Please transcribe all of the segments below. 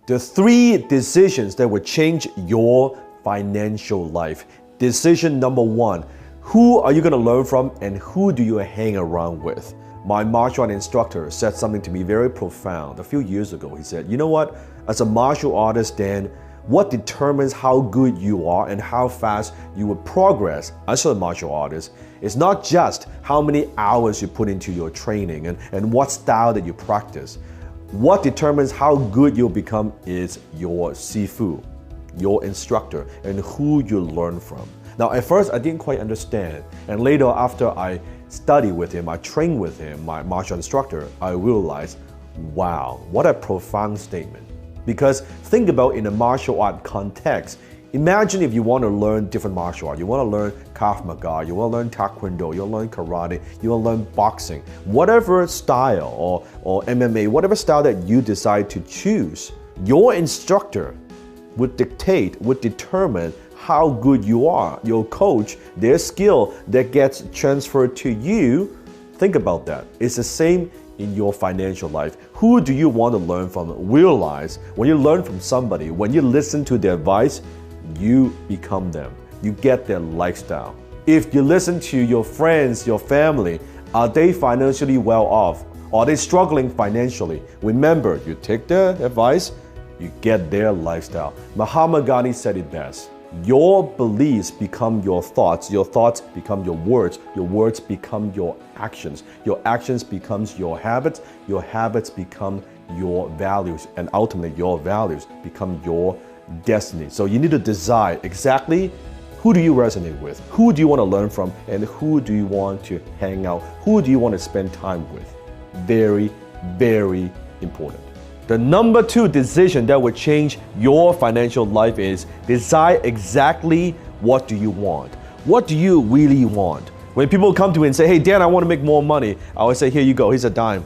The 3 decisions that will change your financial life. Decision number 1, who are you going to learn from and who do you hang around with? My martial art instructor said something to me very profound a few years ago. He said, you know what, as a martial artist, Dan, what determines how good you are and how fast you will progress as a martial artist is not just how many hours you put into your training and what style that you practice. What determines how good you'll become is your sifu, your instructor, and who you learn from. Now, at first, I didn't quite understand. And later, after I studied with him, I trained with him, my martial instructor, I realized, wow, what a profound statement. Because think about in a martial art context, imagine if you want to learn different martial art. You want to learn Krav Maga, you want to learn Taekwondo, you want to learn karate, you want to learn boxing. Whatever style or MMA, whatever style that you decide to choose, your instructor would determine how good you are. Your coach, their skill that gets transferred to you, think about that. It's the same in your financial life. Who do you want to learn from? Realize when you learn from somebody, when you listen to their advice, you become them. You get their lifestyle. If you listen to your friends, your family, are they financially well off? Are they struggling financially? Remember, you take their advice, you get their lifestyle. Mahatma Gandhi said it best. Your beliefs become your thoughts become your words become your actions becomes your habits become your values, and ultimately your values become your destiny. So you need to decide exactly who do you resonate with, who do you want to learn from, and who do you want to hang out, who do you want to spend time with. Very, very important. The number 2 decision that will change your financial life is decide exactly what do you want. What do you really want? When people come to me and say, hey, Dan, I want to make more money, I always say, here you go, here's a dime.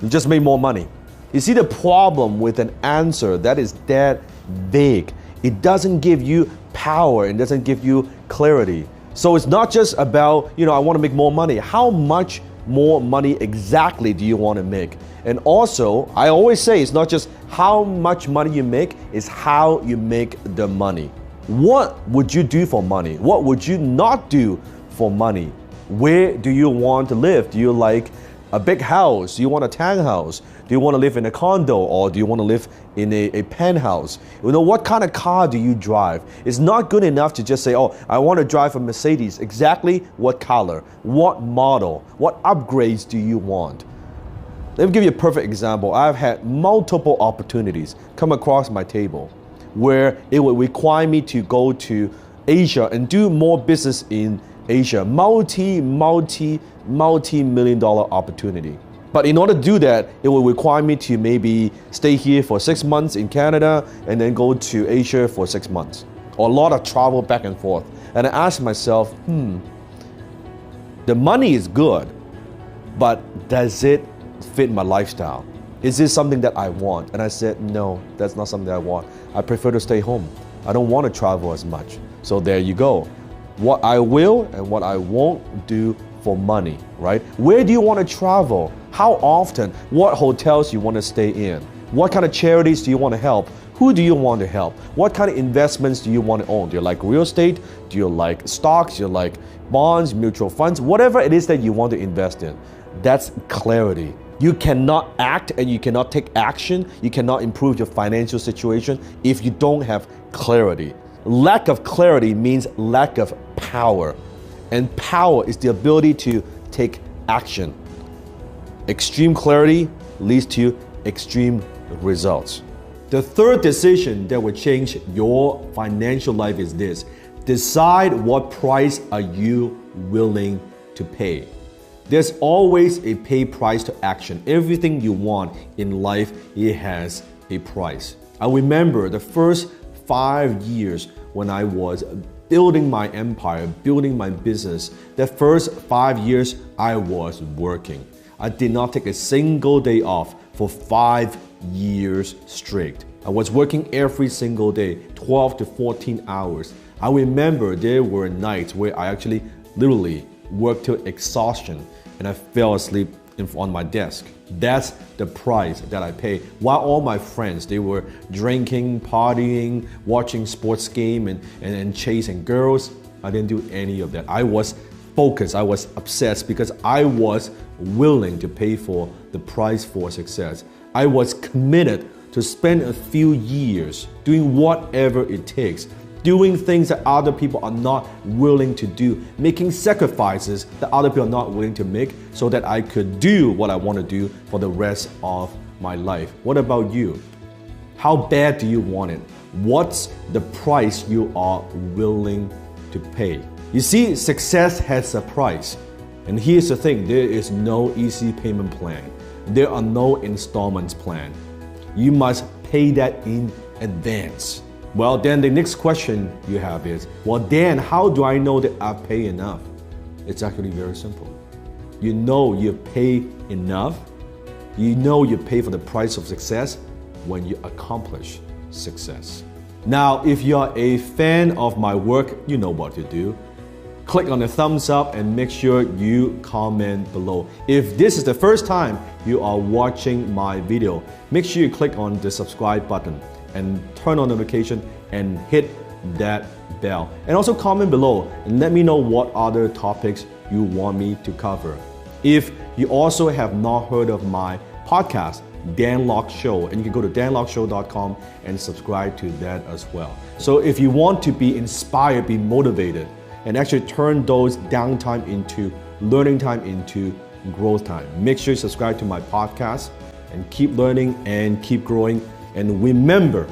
You just made more money. You see the problem with an answer that is that vague. It doesn't give you power, it doesn't give you clarity. So it's not just about, I want to make more money. How much more money exactly do you want to make? And also, I always say it's not just how much money you make, it's how you make the money. What would you do for money? What would you not do for money? Where do you want to live? Do you like a big house? Do you want a townhouse? Do you want to live in a condo, or do you want to live in a penthouse? What kind of car do you drive? It's not good enough to just say, oh, I want to drive a Mercedes. Exactly what color, what model, what upgrades do you want? Let me give you a perfect example. I've had multiple opportunities come across my table where it would require me to go to Asia and do more business in Asia. Multi-million dollar opportunity. But in order to do that, it will require me to maybe stay here for 6 months in Canada and then go to Asia for 6 months. Or a lot of travel back and forth. And I asked myself, the money is good, but does it fit my lifestyle? Is this something that I want? And I said, no, that's not something I want. I prefer to stay home. I don't want to travel as much. So there you go. What I will and what I won't do for money, right? Where do you want to travel? How often? What hotels you want to stay in? What kind of charities do you want to help? Who do you want to help? What kind of investments do you want to own? Do you like real estate? Do you like stocks? Do you like bonds, mutual funds? Whatever it is that you want to invest in, that's clarity. You cannot act and you cannot take action. You cannot improve your financial situation if you don't have clarity. Lack of clarity means lack of power. And power is the ability to take action. Extreme clarity leads to extreme results. The third decision that will change your financial life is this. Decide what price are you willing to pay. There's always a pay price to action. Everything you want in life, it has a price. I remember the first 5 years when I was building my empire, building my business. The first 5 years I was working. I did not take a single day off for 5 years straight. I was working every single day, 12 to 14 hours. I remember there were nights where I actually literally worked till exhaustion and I fell asleep on my desk. That's the price that I pay. While all my friends, they were drinking, partying, watching sports game and chasing girls, I didn't do any of that. I was focused, I was obsessed because I was willing to pay for the price for success. I was committed to spend a few years doing whatever it takes, doing things that other people are not willing to do, making sacrifices that other people are not willing to make so that I could do what I want to do for the rest of my life. What about you? How bad do you want it? What's the price you are willing to pay? You see, success has a price. And here's the thing, there is no easy payment plan. There are no installments plan. You must pay that in advance. Well, then the next question you have is, well, Dan, how do I know that I've paid enough? It's actually very simple. You know you pay enough. You know you pay for the price of success when you accomplish success. Now, if you're a fan of my work, you know what to do. Click on the thumbs up and make sure you comment below. If this is the first time you are watching my video, make sure you click on the subscribe button and turn on notification and hit that bell. And also comment below and let me know what other topics you want me to cover. If you also have not heard of my podcast, Dan Lok Show, and you can go to danlokshow.com and subscribe to that as well. So if you want to be inspired, be motivated, and actually turn those downtime into learning time, into growth time, make sure you subscribe to my podcast and keep learning and keep growing. And remember,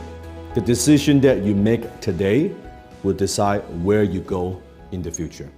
the decision that you make today will decide where you go in the future.